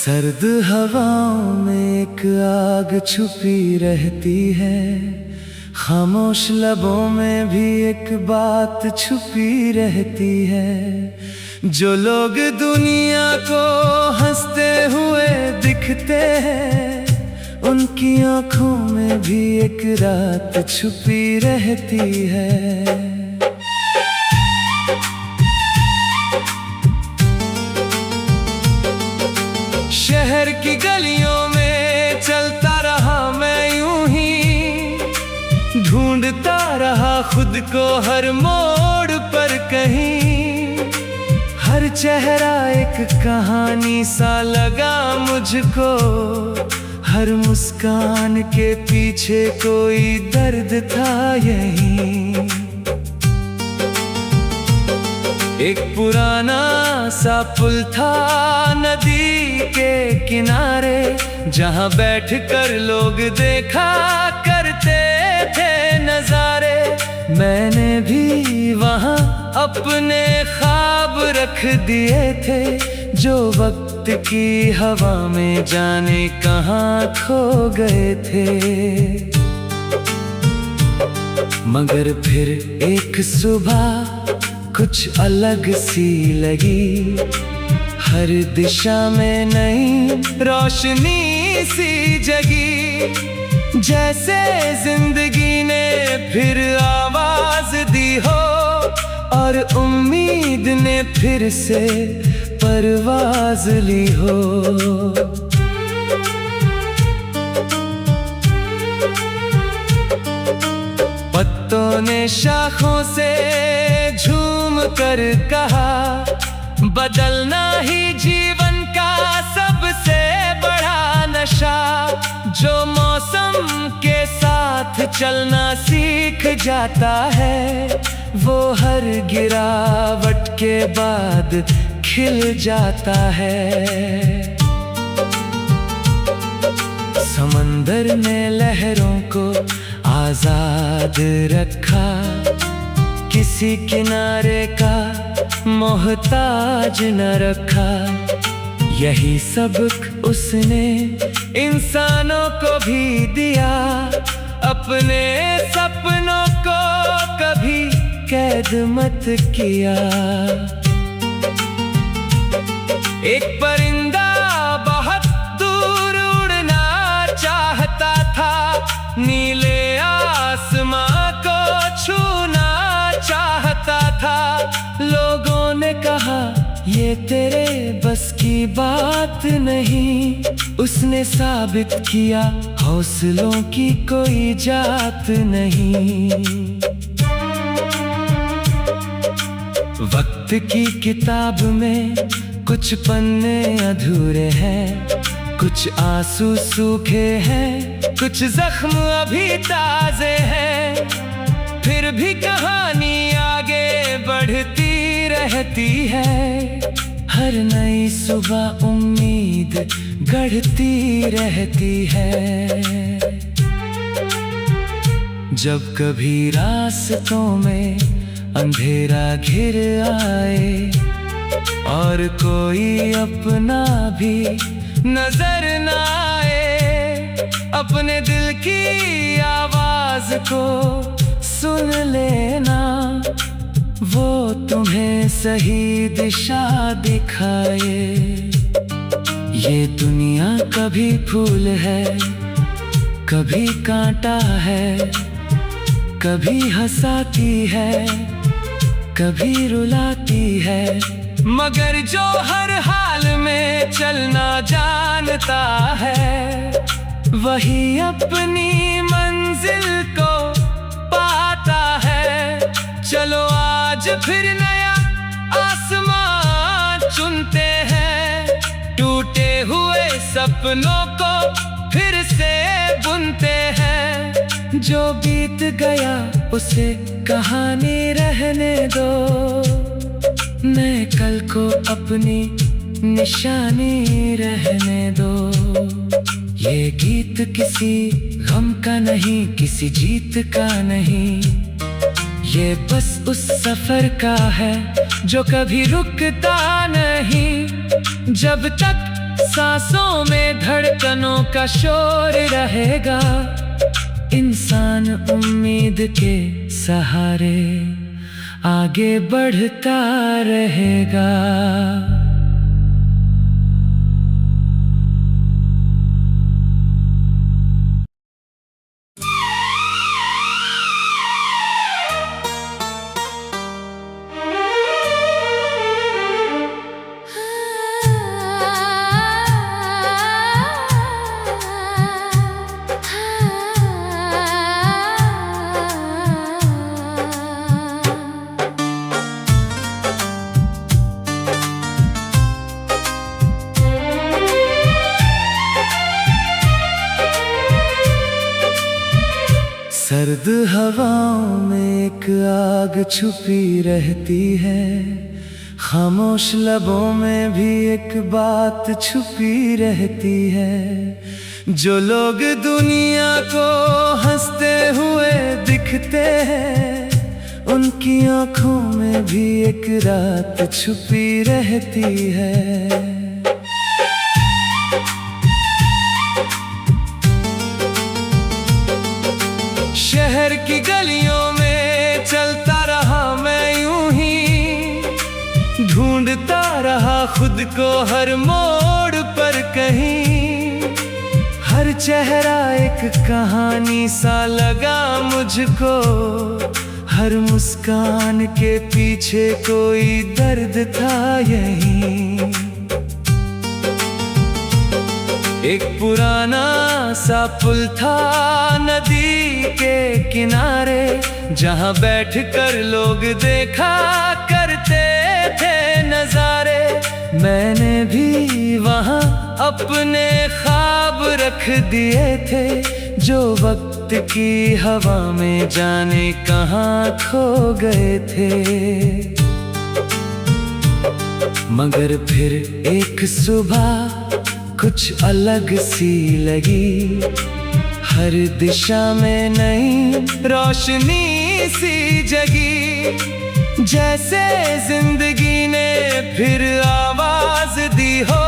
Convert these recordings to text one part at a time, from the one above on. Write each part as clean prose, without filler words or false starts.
सर्द हवाओं में एक आग छुपी रहती है, खामोश लबों में भी एक बात छुपी रहती है। जो लोग दुनिया को हंसते हुए दिखते हैं, उनकी आंखों में भी एक रात छुपी रहती है। शहर की गलियों में चलता रहा मैं यूं ही, ढूंढता रहा खुद को हर मोड़ पर कहीं। हर चेहरा एक कहानी सा लगा मुझको, हर मुस्कान के पीछे कोई दर्द था यहीं। एक पुराना सा पुल था नदी के किनारे, जहाँ बैठकर लोग देखा करते थे नजारे। मैंने भी वहाँ अपने ख्वाब रख दिए थे, जो वक्त की हवा में जाने कहाँ खो गए थे। मगर फिर एक सुबह कुछ अलग सी लगी, हर दिशा में नई रोशनी सी जगी। जैसे जिंदगी ने फिर आवाज दी हो, और उम्मीद ने फिर से परवाज ली हो। पत्तों ने शाखों से झूम कर कहा, बदलना ही जीवन का सबसे बड़ा नशा। जो मौसम के साथ चलना सीख जाता है, वो हर गिरावट के बाद खिल जाता है। समंदर ने लहरों को आजाद रखा, किसी किनारे का मोहताज न रखा। यही सबक उसने इंसानों को भी दिया, अपने सपनों को कभी कैद मत किया। एक परिंदा बहुत दूर उड़ना चाहता था, नीले आसमां को छूना चाहता था। लोगों ने कहा ये तेरे बस की बात नहीं, उसने साबित किया हौसलों की कोई जात नहीं। वक्त की किताब में कुछ पन्ने अधूरे हैं, कुछ आंसू सूखे हैं, कुछ जख्म अभी ताजे हैं। फिर भी कहानी आगे बढ़ती रहती है, हर नई सुबह उम्मीद गढ़ती रहती है। जब कभी रास्तों में अंधेरा घिर आए, और कोई अपना भी नजर न आए, अपने दिल की आवाज को सुन लेना, वो तुम्हें सही दिशा दिखाए। ये दुनिया कभी फूल है, कभी कांटा है, कभी हंसाती है, कभी रुलाती है। मगर जो हर हाल में चलना जानता है, वही अपनी मंजिल को पाता है। चलो आज फिर नया आसमान चुनते हैं, टूटे हुए सपनों को फिर से बुनते हैं। जो बीत गया उसे कहानी रहने दो, नए कल को अपनी निशानी रहने दो। ये गीत किसी गम का नहीं, किसी जीत का नहीं, ये बस उस सफर का है जो कभी रुकता नहीं। जब तक सांसों में धड़कनों का शोर रहेगा। इंसान उम्मीद के सहारे आगे बढ़ता रहेगा। सर्द हवाओं में एक आग छुपी रहती है, खामोश लबों में भी एक बात छुपी रहती है। जो लोग दुनिया को हंसते हुए दिखते हैं, उनकी आंखों में भी एक रात छुपी रहती है। शहर की गलियों में चलता रहा मैं यूं ही, ढूंढता रहा खुद को हर मोड़ पर कहीं। हर चेहरा एक कहानी सा लगा मुझको, हर मुस्कान के पीछे कोई दर्द था यहीं। एक पुराना सा पुल था नदी के किनारे, जहाँ बैठकर लोग देखा करते थे नजारे। मैंने भी वहाँ अपने ख्वाब रख दिए थे, जो वक्त की हवा में जाने कहाँ खो गए थे। मगर फिर एक सुबह कुछ अलग सी लगी, हर दिशा में नई रोशनी सी जगी। जैसे जिंदगी ने फिर आवाज दी हो,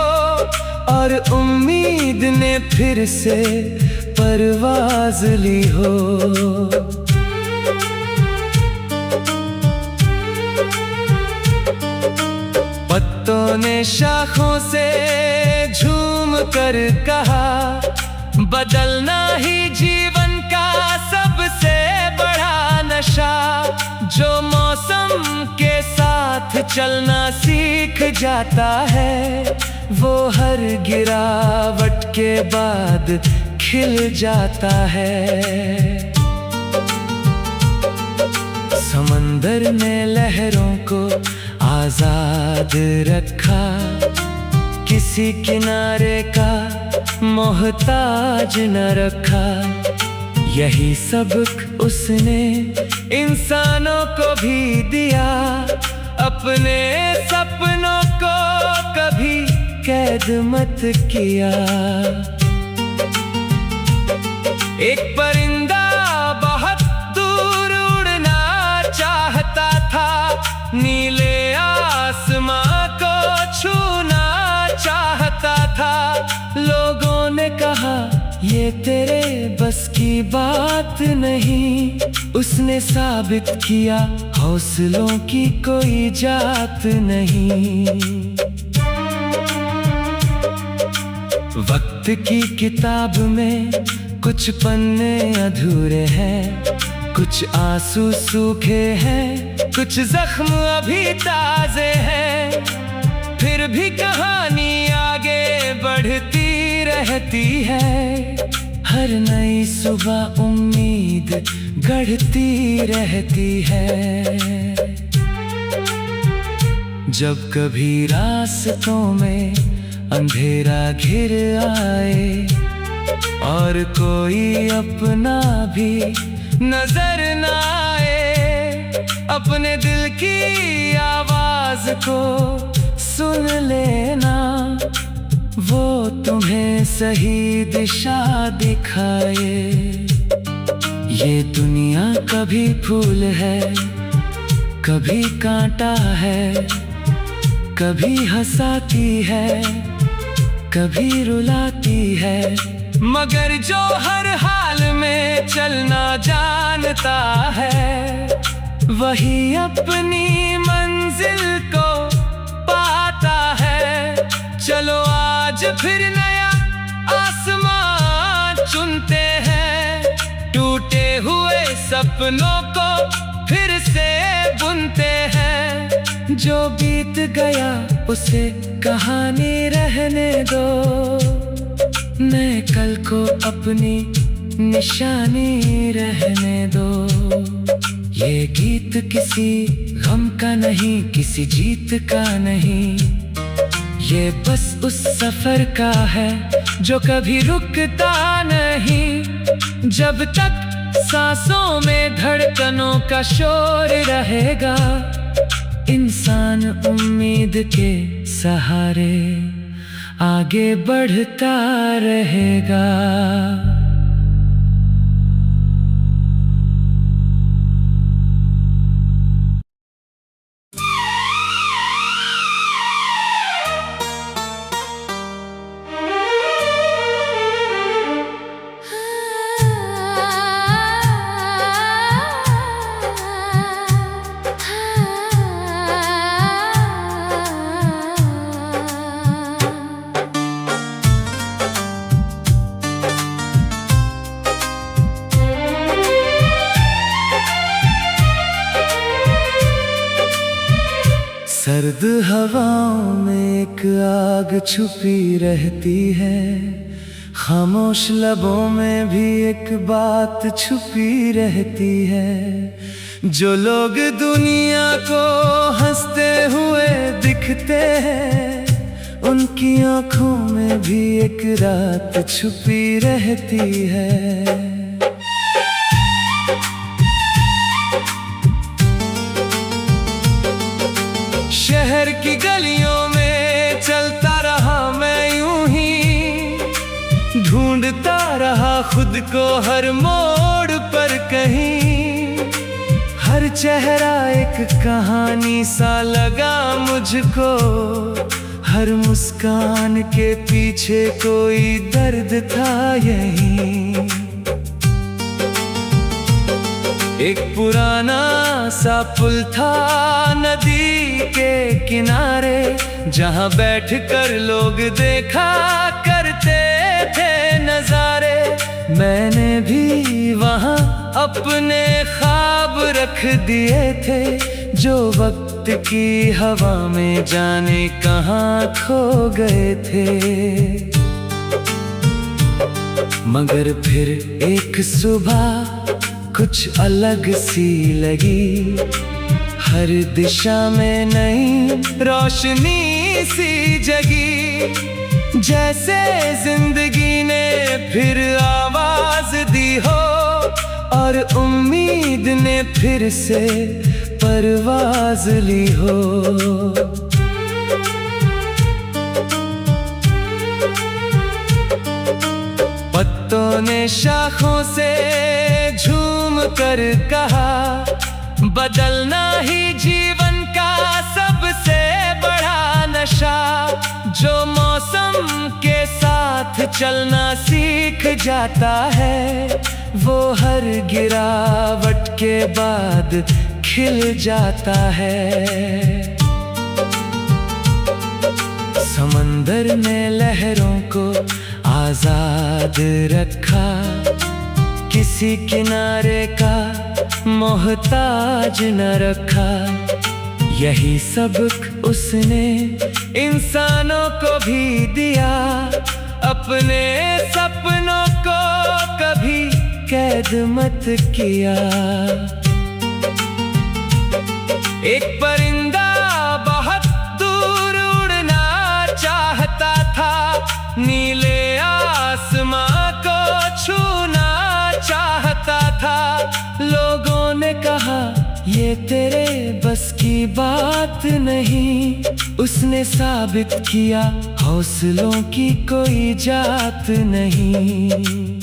और उम्मीद ने फिर से परवाज ली हो। पत्तों ने शाखों से झूम कर कहा, बदलना ही जीवन का सबसे बड़ा नशा। जो मौसम के साथ चलना सीख जाता है, वो हर गिरावट के बाद खिल जाता है। समंदर ने लहरों को आजाद रखा, किसी किनारे का मोहताज न रखा। यही सबक उसने इंसानों को भी दिया, अपने सपनों को कभी कैद मत किया। एक परिंदा बहुत दूर उड़ना चाहता था, नीले आसमां को छूना चाहता था। लोगों ने कहा ये तेरे बस की बात नहीं, उसने साबित किया हौसलों की कोई जात नहीं। वक्त की किताब में कुछ पन्ने अधूरे हैं, कुछ आंसू सूखे हैं, कुछ जख्म अभी ताजे हैं। फिर भी कहानी आगे बढ़ती रहती है, हर नई सुबह उम्मीद गढ़ती रहती है। जब कभी रास्तों में अंधेरा घिर आए, और कोई अपना भी नजर न आए, अपने दिल की आवाज को सुन लेना, वो तुम्हें सही दिशा दिखाए। ये दुनिया कभी फूल है, कभी कांटा है, कभी हंसाती है, कभी रुलाती है, मगर जो हर हाल में चलना जानता है, वही अपनी मंजिल को पाता है। चलो आज फिर नया आसमान चुनते हैं, टूटे हुए सपनों को फिर से बुनते हैं। जो बीत गया उसे कहानी रहने दो, नए कल को अपनी निशानी रहने दो। ये गीत किसी गम का नहीं, किसी जीत का नहीं, ये बस उस सफर का है जो कभी रुकता नहीं। जब तक सांसों में धड़कनों का शोर रहेगा, इंसान उम्मीद के सहारे आगे बढ़ता रहेगा। सर्द हवाओं में एक आग छुपी रहती है, खामोश लबों में भी एक बात छुपी रहती है। जो लोग दुनिया को हंसते हुए दिखते हैं, उनकी आंखों में भी एक रात छुपी रहती है। शहर की गलियों में चलता रहा मैं यूं ही, ढूंढता रहा खुद को हर मोड़ पर कहीं। हर चेहरा एक कहानी सा लगा मुझको, हर मुस्कान के पीछे कोई दर्द था यहीं। एक पुराना सा पुल था नदी के किनारे, जहाँ बैठकर लोग देखा करते थे नजारे। मैंने भी वहाँ अपने ख्वाब रख दिए थे, जो वक्त की हवा में जाने कहाँ खो गए थे। मगर फिर एक सुबह कुछ अलग सी लगी, हर दिशा में नई रोशनी सी जगी। जैसे जिंदगी ने फिर आवाज दी हो, और उम्मीद ने फिर से परवाज ली हो। पत्तों ने शाखों से झूम कर कहा, बदलना ही जीवन का सबसे बड़ा नशा। जो मौसम के साथ चलना सीख जाता है, वो हर गिरावट के बाद खिल जाता है। समंदर ने लहरों को आजाद रखा, किसी किनारे का मोहताज न रखा। यही सबक उसने इंसानों को भी दिया, अपने सपनों को कभी कैद मत किया। एक परिंदा बहुत दूर उड़ना चाहता था, नीले आसमां को छूना चाहता था। लोगों ने कहा ये तेरे बस की बात नहीं, उसने साबित किया हौसलों की कोई जात नहीं।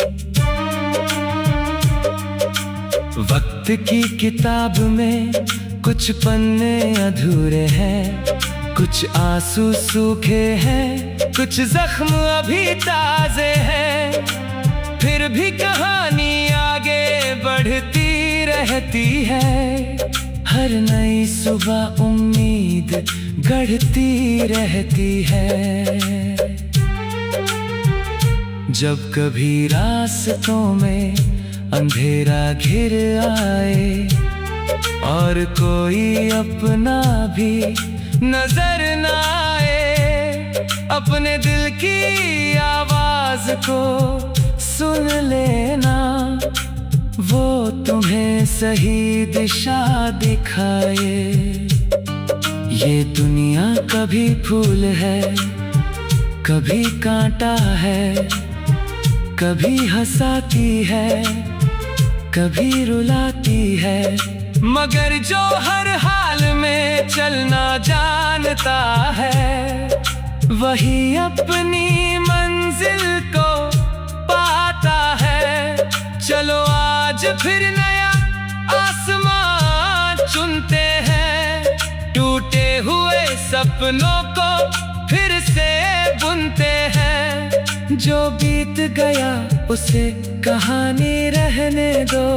वक्त की किताब में कुछ पन्ने अधूरे हैं, कुछ आंसू सूखे हैं, कुछ जख्म अभी ताजे हैं, फिर भी कहानी आगे बढ़ती रहती है। हर नई सुबह उम्मीद गढ़ती रहती है। जब कभी रास्तों में अंधेरा घिर आए और कोई अपना भी नजर न आए, अपने दिल की आवाज को सुन लेना, वो तुम्हें सही दिशा दिखाए। ये दुनिया कभी फूल है, कभी कांटा है, कभी हंसाती है, कभी रुलाती है, मगर जो हर हाल में चलना जानता है, वही अपनी मंजिल को पाता है। चलो आज फिर नया आसमान चुनते हैं, टूटे हुए सपनों को फिर से बुनते हैं। जो बीत गया उसे कहानी रहने दो,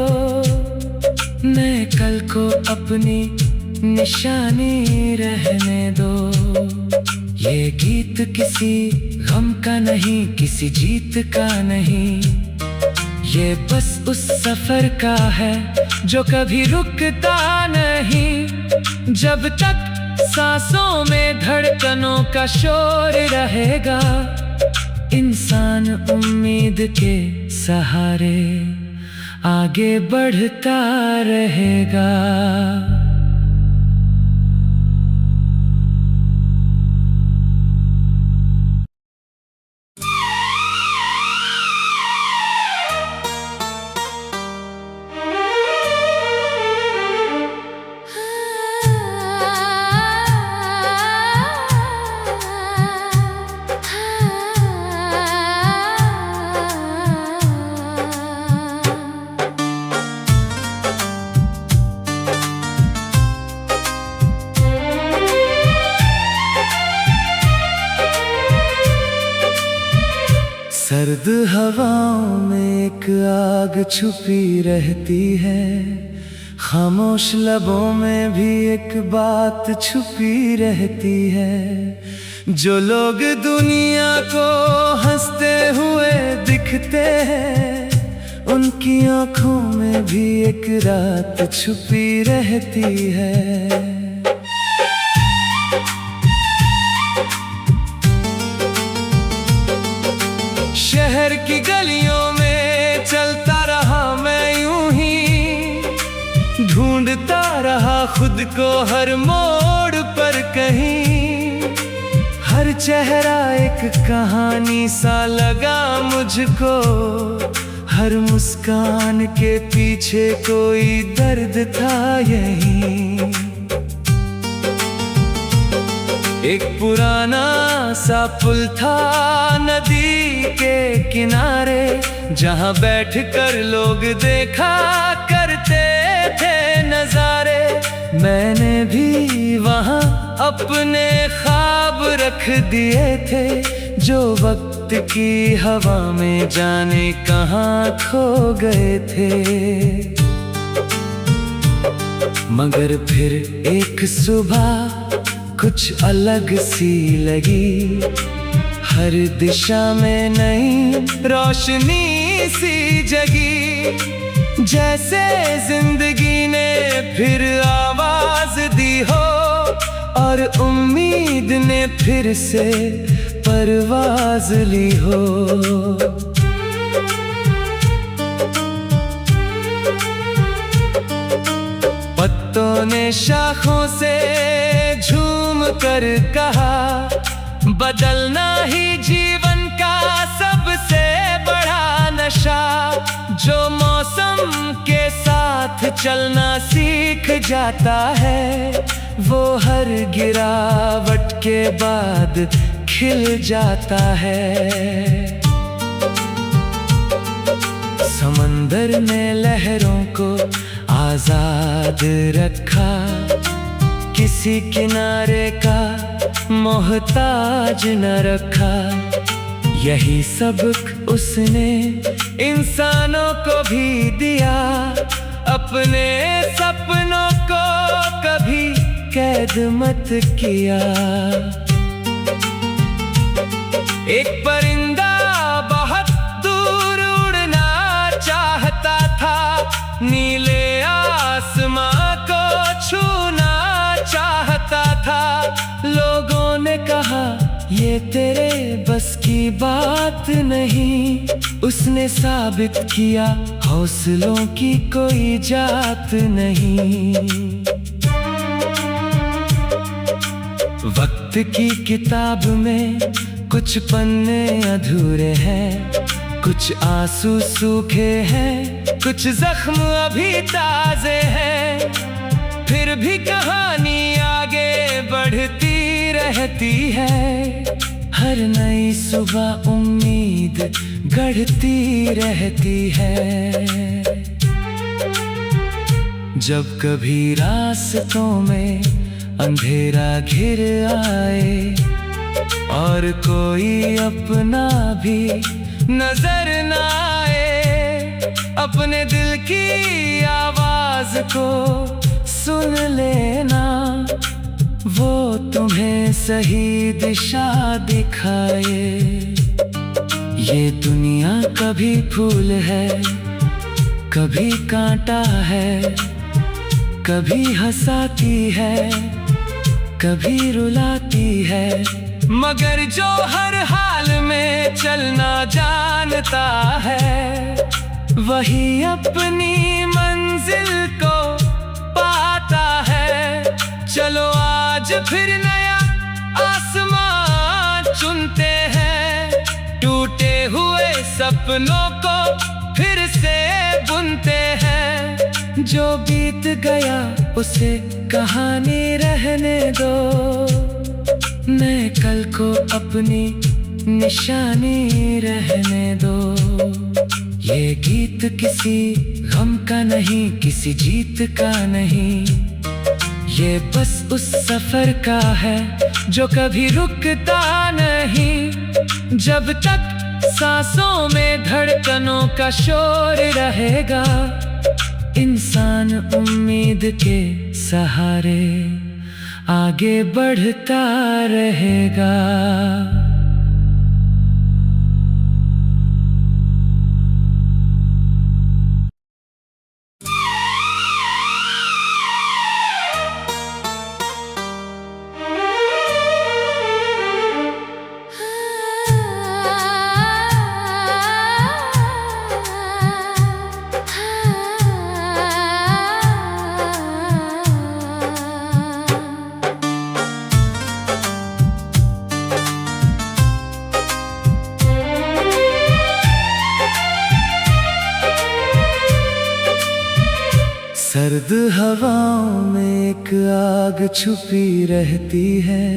नए कल को अपनी निशानी रहने दो। ये गीत किसी गम का नहीं, किसी जीत का नहीं, ये बस उस सफर का है जो कभी रुकता नहीं। जब तक सांसों में धड़कनों का शोर रहेगा, इंसान उम्मीद के सहारे आगे बढ़ता रहेगा। सर्द हवाओं में एक आग छुपी रहती है, खामोश लबों में भी एक बात छुपी रहती है। जो लोग दुनिया को हंसते हुए दिखते हैं, उनकी आंखों में भी एक रात छुपी रहती है। शहर की गलियों में चलता रहा मैं यूं ही, ढूंढता रहा खुद को हर मोड़ पर कहीं। हर चेहरा एक कहानी सा लगा मुझको, हर मुस्कान के पीछे कोई दर्द था यहीं। एक पुराना सा पुल था नदी के किनारे, जहाँ बैठकर लोग देखा करते थे नजारे। मैंने भी वहाँ अपने ख्वाब रख दिए थे, जो वक्त की हवा में जाने कहाँ खो गए थे। मगर फिर एक सुबह कुछ अलग सी लगी, हर दिशा में नई रोशनी सी जगी। जैसे जिंदगी ने फिर आवाज दी हो, और उम्मीद ने फिर से परवाज ली हो। पत्तों ने शाखों से झूम कर कहा, बदलना ही जीवन का सबसे बड़ा नशा। जो मौसम के साथ चलना सीख जाता है, वो हर गिरावट के बाद खिल जाता है। समंदर ने लहरों को आजाद रखा, किसी किनारे का मोहताज न रखा। यही सबक उसने इंसानों को भी दिया, अपने सपनों को कभी कैद मत किया। एक परिंदा बहुत दूर उड़ना चाहता था, नीले आसमां को छूना चाहता था। लोगों ने कहा ये तेरे बस की बात नहीं, उसने साबित किया हौसलों की कोई जात नहीं। वक्त की किताब में कुछ पन्ने अधूरे हैं, कुछ आंसू सूखे हैं, कुछ जख्म अभी ताजे हैं। फिर भी कहानी आगे बढ़ती रहती है, हर नई सुबह उम्मीद गढ़ती रहती है। जब कभी रास्तों में अंधेरा घिर आए और कोई अपना भी नजर न आए, अपने दिल की आवाज को सुन लेना, वो तुम्हें सही दिशा दिखाए। ये दुनिया कभी फूल है, कभी कांटा है, कभी हंसाती है, कभी रुलाती है, मगर जो हर हाल में चलना जानता है, वही अपनी मंजिल को पाता है। चलो आज फिर नया आसमान चुनते हैं, टूटे हुए सपनों को फिर से बुनते हैं। जो बीत गया उसे कहानी रहने दो, नए कल को अपनी निशानी रहने दो। ये गीत किसी गम का नहीं, किसी जीत का नहीं, ये बस उस सफर का है जो कभी रुकता नहीं। जब तक सांसों में धड़कनों का शोर रहेगा, इंसान उम्मीद के सहारे आगे बढ़ता रहेगा। सर्द हवाओं में एक आग छुपी रहती है,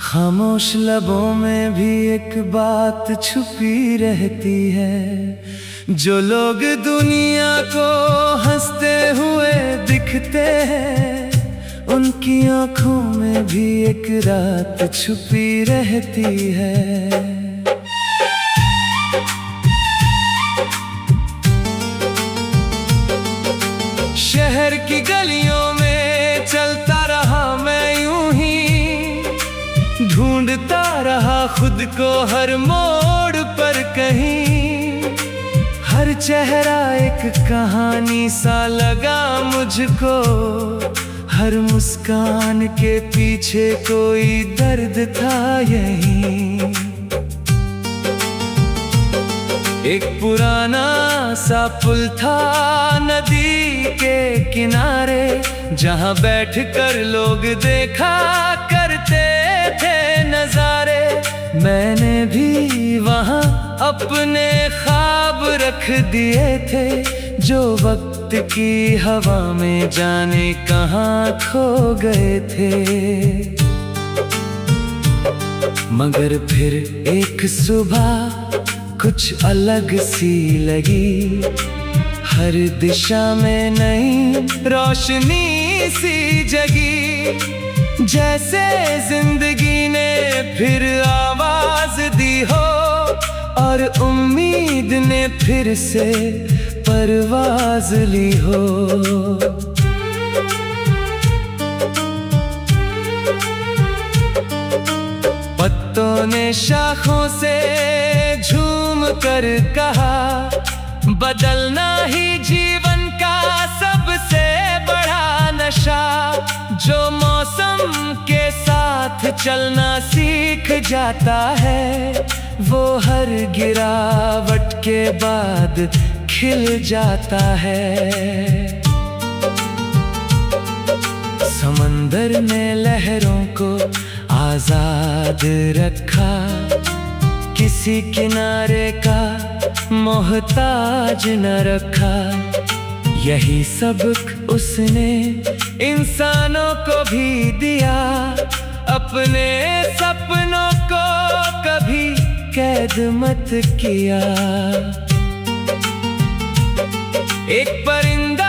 खामोश लबों में भी एक बात छुपी रहती है। जो लोग दुनिया को हंसते हुए दिखते हैं, उनकी आंखों में भी एक रात छुपी रहती है। शहर की गलियों में चलता रहा मैं यूं ही, ढूंढता रहा खुद को हर मोड़ पर कहीं। हर चेहरा एक कहानी सा लगा मुझको, हर मुस्कान के पीछे कोई दर्द था यहीं। एक पुराना सा पुल था नदी के किनारे, जहाँ बैठकर लोग देखा करते थे नजारे। मैंने भी वहाँ अपने ख्वाब रख दिए थे, जो वक्त की हवा में जाने कहाँ खो गए थे। मगर फिर एक सुबह कुछ अलग सी लगी, हर दिशा में नई रोशनी सी जगी। जैसे जिंदगी ने फिर आवाज दी हो और उम्मीद ने फिर से परवाज ली हो। पत्तों ने शाखों से झूम कर कहा, बदलना ही जीवन का सबसे बड़ा नशा। जो मौसम के साथ चलना सीख जाता है, वो हर गिरावट के बाद खिल जाता है। समंदर ने लहरों को आजाद रखा, किसी किनारे का मोहताज न रखा। यही सबक उसने इंसानों को भी दिया, अपने सपनों को कभी कैद मत किया। एक परिंदा